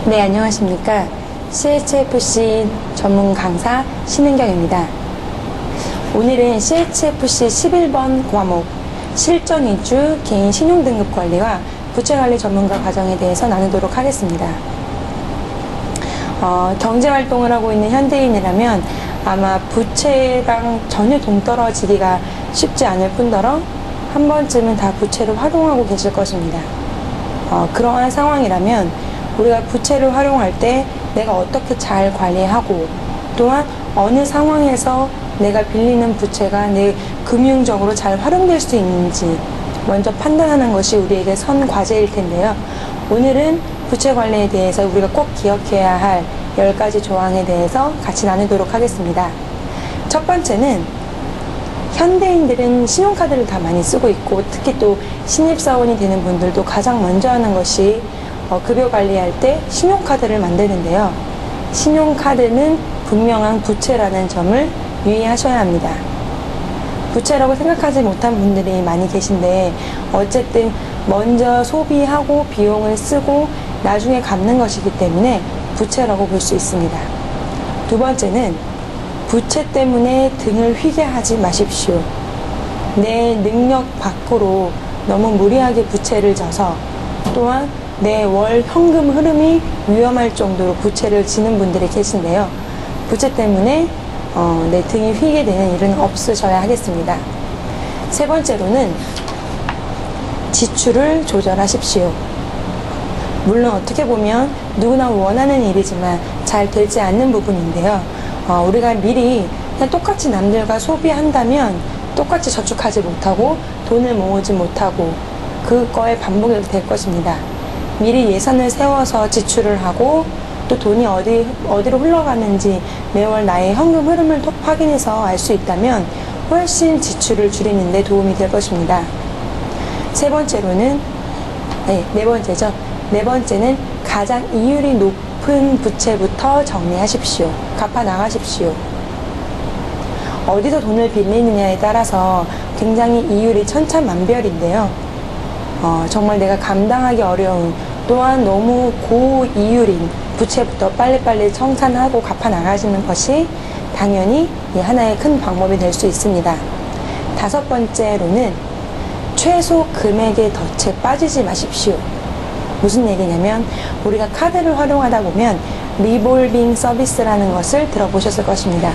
네, 안녕하십니까. CHFC 전문 강사 신은경입니다. 오늘은 CHFC 11번 과목 실전 위주 개인 신용등급 관리와 부채관리 전문가 과정에 대해서 나누도록 하겠습니다. 경제활동을 하고 있는 현대인이라면 아마 부채랑 전혀 동떨어지기가 쉽지 않을 뿐더러 한 번쯤은 다 부채를 활용하고 계실 것입니다. 그러한 상황이라면 우리가 부채를 활용할 때 내가 어떻게 잘 관리하고 또한 어느 상황에서 내가 빌리는 부채가 내 금융적으로 잘 활용될 수 있는지 먼저 판단하는 것이 우리에게 선 과제일 텐데요. 오늘은 부채 관리에 대해서 우리가 꼭 기억해야 할 10가지 조항에 대해서 같이 나누도록 하겠습니다. 첫 번째는 현대인들은 신용카드를 다 많이 쓰고 있고 특히 또 신입사원이 되는 분들도 가장 먼저 하는 것이 급여 관리할 때 신용카드를 만드는데요. 신용카드는 분명한 부채라는 점을 유의하셔야 합니다. 부채라고 생각하지 못한 분들이 많이 계신데 어쨌든 먼저 소비하고 비용을 쓰고 나중에 갚는 것이기 때문에 부채라고 볼 수 있습니다. 두 번째는 부채 때문에 등을 휘게 하지 마십시오. 내 능력 밖으로 너무 무리하게 부채를 져서 또한 내 월 현금 흐름이 위험할 정도로 부채를 지는 분들이 계신데요. 부채 때문에 내 등이 휘게 되는 일은 없으셔야 하겠습니다. 세 번째로는 지출을 조절하십시오. 물론 어떻게 보면 누구나 원하는 일이지만 잘 되지 않는 부분인데요. 우리가 미리 그냥 똑같이 남들과 소비한다면 똑같이 저축하지 못하고 돈을 모으지 못하고 그거의 반복이 될 것입니다. 미리 예산을 세워서 지출을 하고 또 돈이 어디로 흘러가는지 매월 나의 현금 흐름을 확인해서 알 수 있다면 훨씬 지출을 줄이는 데 도움이 될 것입니다. 네 번째는 가장 이율이 높은 부채부터 정리하십시오. 갚아 나가십시오. 어디서 돈을 빌리느냐에 따라서 굉장히 이율이 천차만별인데요. 정말 내가 감당하기 어려운 또한 너무 고이율인 부채부터 빨리빨리 청산하고 갚아 나가시는 것이 당연히 하나의 큰 방법이 될 수 있습니다. 다섯 번째로는 최소 금액의 덫에 빠지지 마십시오. 무슨 얘기냐면 우리가 카드를 활용하다 보면 리볼빙 서비스라는 것을 들어보셨을 것입니다.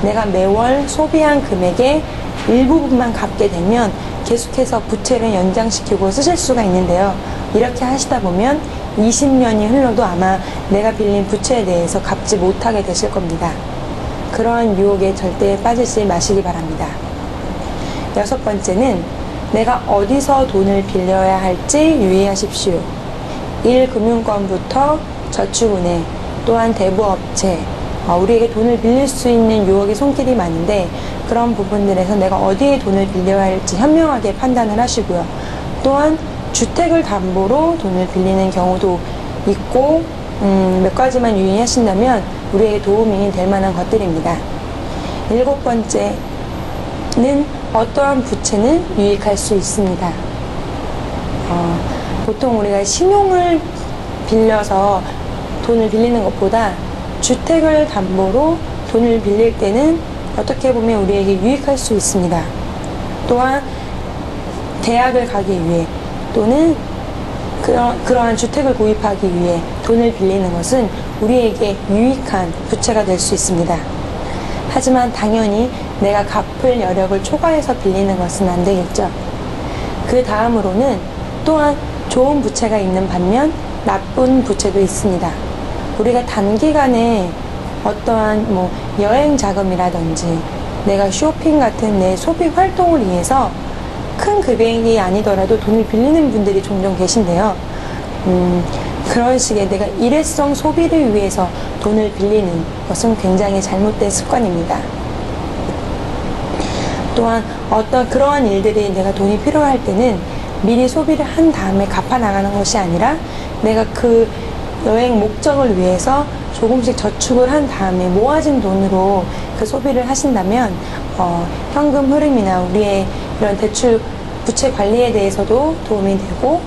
내가 매월 소비한 금액의 일부분만 갚게 되면 계속해서 부채를 연장시키고 쓰실 수가 있는데요. 이렇게 하시다 보면 20년이 흘러도 아마 내가 빌린 부채에 대해서 갚지 못하게 되실 겁니다. 그러한 유혹에 절대 빠지지 마시기 바랍니다. 여섯 번째는 내가 어디서 돈을 빌려야 할지 유의하십시오. 1금융권부터 저축은행 또한 대부업체 우리에게 돈을 빌릴 수 있는 유혹의 손길이 많은데 그런 부분들에서 내가 어디에 돈을 빌려야 할지 현명하게 판단을 하시고요. 또한 주택을 담보로 돈을 빌리는 경우도 있고 몇 가지만 유의하신다면 우리에게 도움이 될 만한 것들입니다. 일곱 번째는 어떠한 부채는 유익할 수 있습니다. 보통 우리가 신용을 빌려서 돈을 빌리는 것보다 주택을 담보로 돈을 빌릴 때는 어떻게 보면 우리에게 유익할 수 있습니다. 또한 대학을 가기 위해 또는 그러한 주택을 구입하기 위해 돈을 빌리는 것은 우리에게 유익한 부채가 될 수 있습니다. 하지만 당연히 내가 갚을 여력을 초과해서 빌리는 것은 안 되겠죠. 그 다음으로는 또한 좋은 부채가 있는 반면 나쁜 부채도 있습니다. 우리가 단기간에 어떠한 여행 자금이라든지 내가 쇼핑 같은 내 소비 활동을 위해서 큰 금액이 아니더라도 돈을 빌리는 분들이 종종 계신데요. 그런 식의 내가 일회성 소비를 위해서 돈을 빌리는 것은 굉장히 잘못된 습관입니다. 또한 어떤 그러한 일들이 내가 돈이 필요할 때는 미리 소비를 한 다음에 갚아 나가는 것이 아니라 내가 그 여행 목적을 위해서 조금씩 저축을 한 다음에 모아진 돈으로 그 소비를 하신다면 현금 흐름이나 우리의 이런 대출 부채 관리에 대해서도 도움이 되고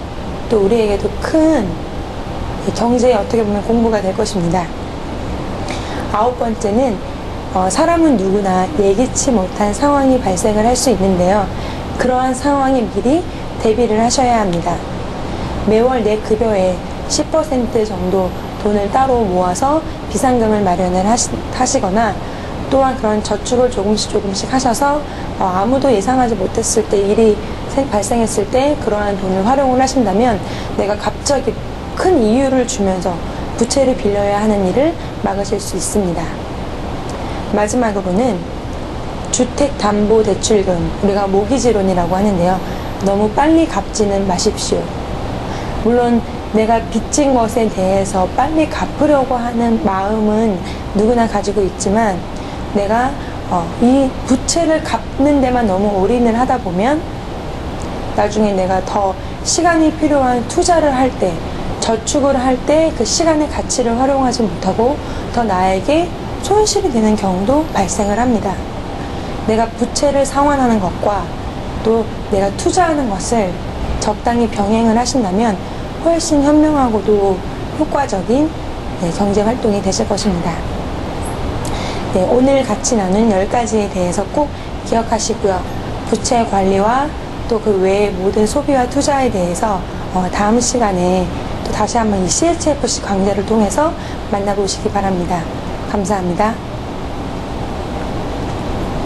또 우리에게도 큰 경제에 어떻게 보면 공부가 될 것입니다. 9번째는 사람은 누구나 예기치 못한 상황이 발생을 할 수 있는데요. 그러한 상황에 미리 대비를 하셔야 합니다. 매월 내 급여의 10% 정도 돈을 따로 모아서 비상금을 마련을 하시거나 또한 그런 저축을 조금씩 하셔서 아무도 예상하지 못했을 때 일이 발생했을 때 그러한 돈을 활용을 하신다면 내가 갑자기 큰 이유를 주면서 부채를 빌려야 하는 일을 막으실 수 있습니다. 마지막으로는 주택담보대출금, 우리가 모기지론이라고 하는데요. 너무 빨리 갚지는 마십시오. 물론 내가 빚진 것에 대해서 빨리 갚으려고 하는 마음은 누구나 가지고 있지만 내가 이 부채를 갚는 데만 너무 올인을 하다 보면 나중에 내가 더 시간이 필요한 투자를 할 때, 저축을 할 때 그 시간의 가치를 활용하지 못하고 더 나에게 손실이 되는 경우도 발생을 합니다. 내가 부채를 상환하는 것과 또 내가 투자하는 것을 적당히 병행을 하신다면 훨씬 현명하고도 효과적인 경제활동이 되실 것입니다. 오늘 같이 나눈 10가지에 대해서 꼭 기억하시고요. 부채 관리와 또 그 외의 모든 소비와 투자에 대해서 다음 시간에 또 다시 한번 이 CHFC 강좌를 통해서 만나보시기 바랍니다. 감사합니다.